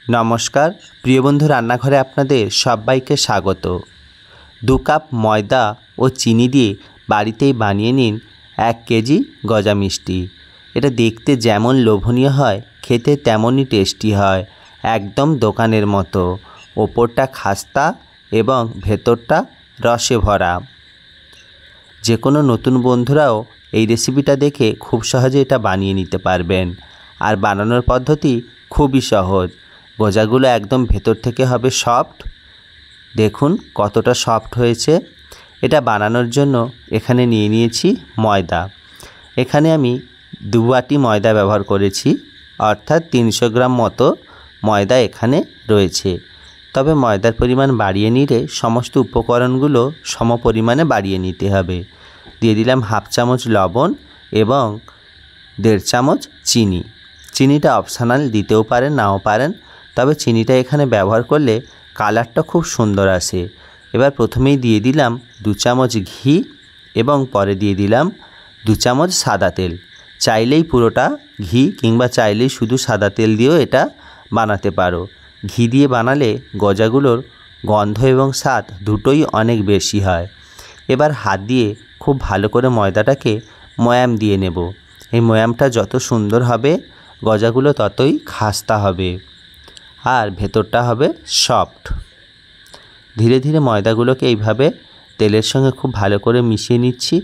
নমস্কার প্রিয় বন্ধু, রান্নাঘরে আপনাদের সবাইকে স্বাগত। 2 কাপ ময়দা ও চিনি দিয়ে বাড়িতেই বানিয়ে নিন 1 কেজি গজা মিষ্টি। এটা দেখতে যেমন লোভনীয় হয়, খেতে তেমনই টেস্টি হয়, একদম দোকানের মতো। ওপরটা খাস্তা এবং ভেতরটা রসে ভরা। যে কোনো নতুন বন্ধুরাও এই রেসিপিটা দেখে খুব সহজে এটা বানিয়ে নিতে পারবেন। আর বানানোর পদ্ধতি খুবই সহজ। গজাগুলো একদম ভেতর থেকে হবে সফট। দেখুন কতটা সফট হয়েছে। এটা বানানোর জন্য এখানে নিয়ে নিয়েছি ময়দা। এখানে আমি 2 বাটি ময়দা ব্যবহার করেছি, অর্থাৎ 300 গ্রাম মতো ময়দা এখানে রয়েছে। তবে ময়দার পরিমাণ বাড়িয়ে নিলে সমস্ত উপকরণগুলো সম পরিমাণে বাড়িয়ে নিতে হবে। দিয়ে দিলাম 1/2 চামচ লবণ এবং 1.5 চামচ চিনি। চিনিটা অপশনাল, দিতেও পারেন নাও পারেন, তবে চিনিটা এখানে ব্যবহার করলে কালারটা খুব সুন্দর আসে। এবার প্রথমেই দিয়ে দিলাম 2 চামচ ঘি এবং পরে দিয়ে দিলাম 2 চামচ সাদা তেল। চাইলেই পুরোটা ঘি কিংবা চাইলেই শুধু সাদা তেল দিয়েও এটা বানাতে পারো। ঘি দিয়ে বানালে গজাগুলোর গন্ধ এবং স্বাদ দুটোই অনেক বেশি হয়। এবার হাত দিয়ে খুব ভালো করে ময়দাটাকে ময়াম দিয়ে নেব। এই ময়ামটা যত সুন্দর হবে গজাগুলো ততই খাস্তা হবে আর ভেতরটা হবে সফট। ধীরে ধীরে ময়দাগুলোকে এইভাবে তেলের সঙ্গে খুব ভালো করে মিশিয়ে নিচ্ছি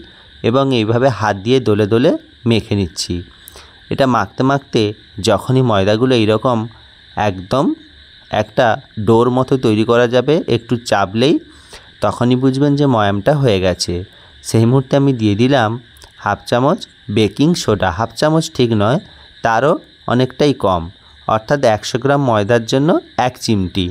এবং এইভাবে হাত দিয়ে দোলে দোলে মেখে নিচ্ছি। এটা মাখতে মাখতে যখনই ময়দাগুলো এইরকম একদম একটা ডোর মতো তৈরি করা যাবে, একটু চাপলেই তখনই বুঝবেন যে ময়ামটা হয়ে গেছে। সেই মুহূর্তে আমি দিয়ে দিলাম 1/2 চামচ বেকিং সোডা। 1/2 চামচ ঠিক নয়, তারও অনেকটাই কম, অর্থাৎ 100 গ্রাম ময়দার জন্য 1 চিমটি।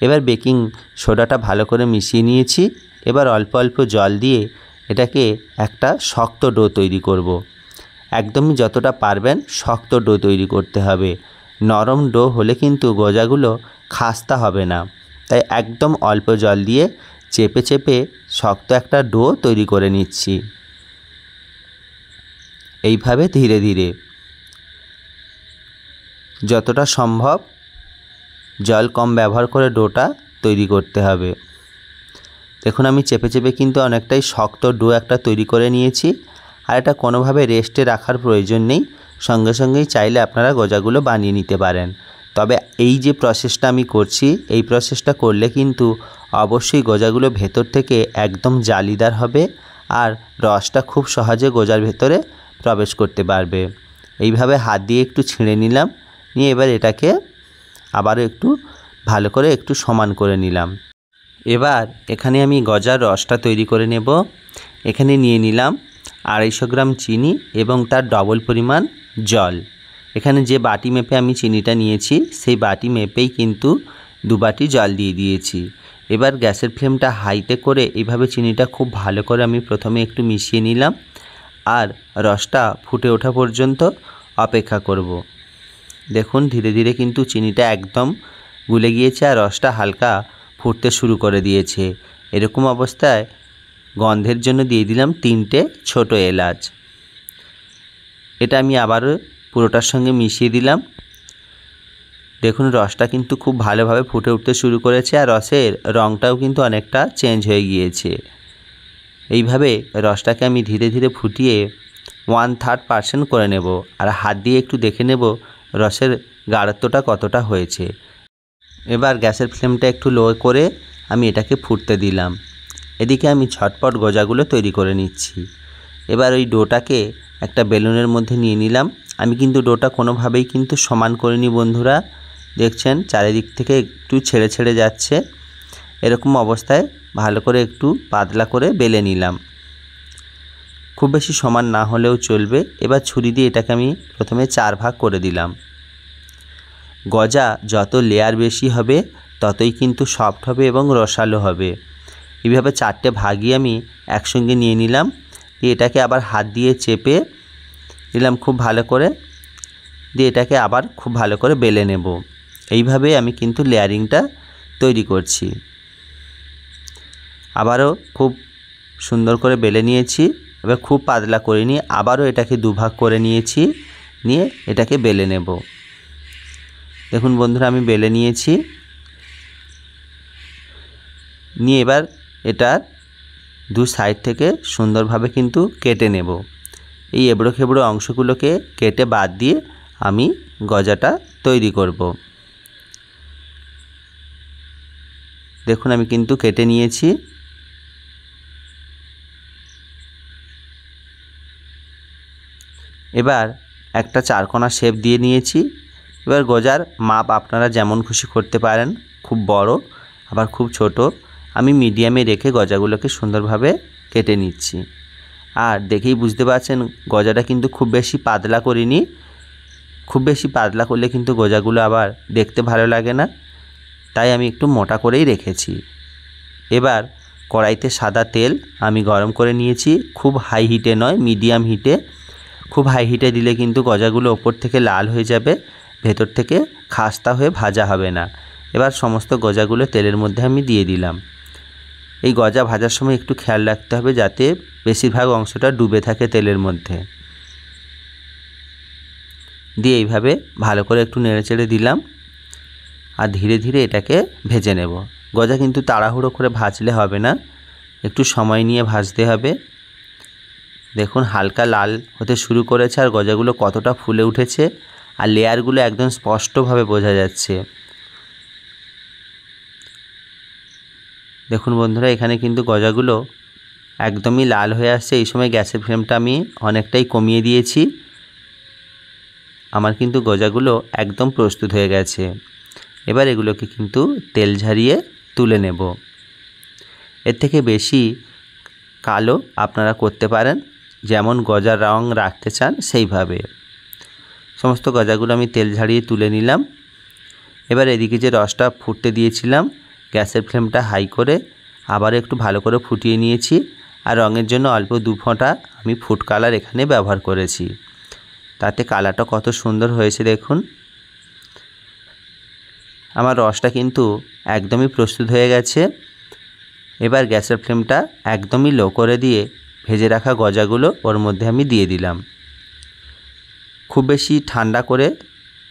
এবার বেকিং সোডাটা ভালো করে মিশিয়ে নিয়েছি। এবার অল্প অল্প জল দিয়ে এটাকে একটা শক্ত ডো তৈরি করব। একদমই যতটা পারবেন শক্ত ডো তৈরি করতে হবে। নরম ডো হলে কিন্তু গজাগুলো খাস্তা হবে না। তাই একদম অল্প জল দিয়ে চেপে চেপে শক্ত একটা ডো তৈরি করে নিচ্ছি। এইভাবে ধীরে ধীরে যতটা সম্ভব জল কম ব্যবহার করে ডোটা তৈরি করতে হবে। দেখুন আমি চেপে চেপে কিন্তু অনেকটাই শক্ত ডো একটা তৈরি করে নিয়েছি। আর এটা কোনোভাবে রেস্টে রাখার প্রয়োজন নেই, সঙ্গে সঙ্গেই চাইলে আপনারা গজাগুলো বানিয়ে নিতে পারেন। তবে এই যে প্রসেসটা আমি করছি, এই প্রসেসটা করলে কিন্তু অবশ্যই গজাগুলো ভেতর থেকে একদম জালিদার হবে আর রসটা খুব সহজে গজার ভেতরে প্রবেশ করতে পারবে। এইভাবে হাত দিয়ে একটু ছিঁড়ে নিলাম, নিয়ে এবার এটাকে আবারও একটু ভালো করে একটু সমান করে নিলাম। এবার এখানে আমি গজার রসটা তৈরি করে নেব। এখানে নিয়ে নিলাম 250 গ্রাম চিনি এবং তার ডবল পরিমাণ জল। এখানে যে বাটি মেপে আমি চিনিটা নিয়েছি সেই বাটি মেপেই কিন্তু 2 বাটি জল দিয়ে দিয়েছি। এবার গ্যাসের ফ্লেমটা হাইতে করে এইভাবে চিনিটা খুব ভালো করে আমি প্রথমে একটু মিশিয়ে নিলাম আর রসটা ফুটে ওঠা পর্যন্ত অপেক্ষা করব। দেখুন ধীরে ধীরে কিন্তু চিনিটা একদম গুলে গিয়েছে আর রসটা হালকা ফুটতে শুরু করে দিয়েছে। এরকম অবস্থায় গন্ধের জন্য দিয়ে দিলাম 3টে ছোট এলাচ। এটা আমি আবারও পুরোটার সঙ্গে মিশিয়ে দিলাম। দেখুন রসটা কিন্তু খুব ভালোভাবে ফুটে উঠতে শুরু করেছে আর রসের রঙটাও কিন্তু অনেকটা চেঞ্জ হয়ে গিয়েছে। এইভাবে রসটাকে আমি ধীরে ধীরে ফুটিয়ে 1/3% করে নেব আর হাত দিয়ে একটু দেখে নেব রসের গাঢ়ত্বটা কতটা হয়েছে। এবার গ্যাসের ফ্লেমটা একটু লো করে আমি এটাকে ফুটতে দিলাম। এদিকে আমি ঝটপট গজাগুলো তৈরি করে নিচ্ছি। এবার ওই ডোটাকে একটা বেলুনের মধ্যে নিয়ে নিলাম। আমি কিন্তু ডোটা কোনোভাবেই কিন্তু সমান করিনি বন্ধুরা, দেখছেন চারিদিক থেকে একটু ছেড়ে ছেড়ে যাচ্ছে। এরকম অবস্থায় ভালো করে একটু পাতলা করে বেলে নিলাম, খুব বেশি সমান না হলেও চলবে। এবার ছুরি দিয়ে এটাকে আমি প্রথমে 4 ভাগ করে দিলাম। গজা যত লেয়ার বেশি হবে ততই কিন্তু সফট হবে এবং রসালো হবে। এইভাবে 4টে ভাগই আমি একসঙ্গে নিয়ে নিলাম। এটাকে আবার হাত দিয়ে চেপে দিলাম খুব ভালো করে, দিয়ে এটাকে আবার খুব ভালো করে বেলে নেব। এইভাবে আমি কিন্তু লেয়ারিংটা তৈরি করছি। আবারও খুব সুন্দর করে বেলে নিয়েছি। এবার খুব পাতলা করে নিয়ে আবারও এটাকে 2 ভাগ করে নিয়েছি, নিয়ে এটাকে বেলে নেব। দেখুন বন্ধুরা, আমি বেলে নিয়েছি। নিয়ে এবার এটার দু সাইড থেকে সুন্দরভাবে কিন্তু কেটে নেব। এই এবড়ো খেবড়ো অংশগুলোকে কেটে বাদ দিয়ে আমি গজাটা তৈরি করব। দেখুন আমি কিন্তু কেটে নিয়েছি। এবার একটা চারকোনা শেপ দিয়ে নিয়েছি। এবার গজার মাপ আপনারা যেমন খুশি করতে পারেন, খুব বড় আবার খুব ছোট। আমি মিডিয়ামে রেখে গজাগুলোকে সুন্দরভাবে কেটে নিচ্ছি। আর দেখেই বুঝতে পারছেন গজাটা কিন্তু খুব বেশি পাতলা করিনি। খুব বেশি পাতলা করলে কিন্তু গজাগুলো আবার দেখতে ভালো লাগে না, তাই আমি একটু মোটা করেই রেখেছি। এবার কড়াইতে সাদা তেল আমি গরম করে নিয়েছি। খুব হাই হিটে নয়, মিডিয়াম হিটে। খুব হাই হিটে দিলে কিন্তু গজাগুলো ওপর থেকে লাল হয়ে যাবে, ভেতর থেকে খাস্তা হয়ে ভাজা হবে না। এবার সমস্ত গজাগুলো তেলের মধ্যে আমি দিয়ে দিলাম। এই গজা ভাজার সময় একটু খেয়াল রাখতে হবে যাতে বেশিরভাগ অংশটা ডুবে থাকে তেলের মধ্যে। দিয়ে এইভাবে ভালো করে একটু নেড়েচেড়ে দিলাম আর ধীরে ধীরে এটাকে ভেজে নেব। গজা কিন্তু তাড়াহুড়ো করে ভাজলে হবে না, একটু সময় নিয়ে ভাজতে হবে। দেখুন হালকা লাল হতে শুরু করেছে আর গজাগুলো কতটা ফুলে উঠেছে আর লেয়ারগুলো একদম স্পষ্টভাবে বোঝা যাচ্ছে। দেখুন বন্ধুরা, এখানে কিন্তু গজাগুলো একদমই লাল হয়ে আসছে। এই সময় গ্যাসের ফ্লেমটা আমি অনেকটাই কমিয়ে দিয়েছি। আমার কিন্তু গজাগুলো একদম প্রস্তুত হয়ে গেছে। এবার এগুলোকে কিন্তু তেল ঝারিয়ে তুলে নেব। এর থেকে বেশি কালো আপনারা করতে পারেন, যেমন গজার রং রাখতে চান সেইভাবে। সমস্ত গজাগুলো আমি তেল ঝারিয়ে তুলে নিলাম। এবার এদিকে যে রসটা ফুটতে দিয়েছিলাম গ্যাসের ফ্লেমটা হাই করে আবার একটু ভালো করে ফুটিয়ে নিয়েছি। আর রঙের জন্য অল্প 2 ফোঁটা আমি ফুড কালার এখানে ব্যবহার করেছি। তাতে কালারটা কত সুন্দর হয়েছে দেখুন। আমার রসটা কিন্তু একদমই প্রস্তুত হয়ে গেছে। এবার গ্যাসের ফ্লেমটা একদমই লো করে দিয়ে ভেজে রাখা গজাগুলো ওর মধ্যে আমি দিয়ে দিলাম। খুব বেশি ঠান্ডা করে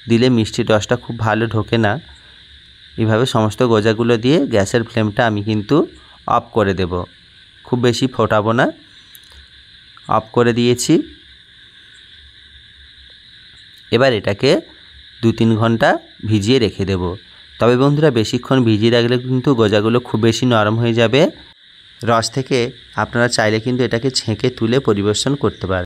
দিলে মিষ্টির রসটা খুব ভালো ঢোকে না। এইভাবে সমস্ত গজাগুলো দিয়ে গ্যাসের ফ্লেমটা আমি কিন্তু অফ করে দেব। খুব বেশি ফোটাবো না, অফ করে দিয়েছি। এবার এটাকে 2-3 ঘন্টা ভিজিয়ে রেখে দেব। তবে বন্ধুরা বেশিক্ষণ ভিজিয়ে রাখলে কিন্তু গজাগুলো খুব বেশি নরম হয়ে যাবে। রস থেকে আপনারা চাইলে কিন্তু এটাকে ছেঁকে তুলে পরিবেশন করতে পারেন।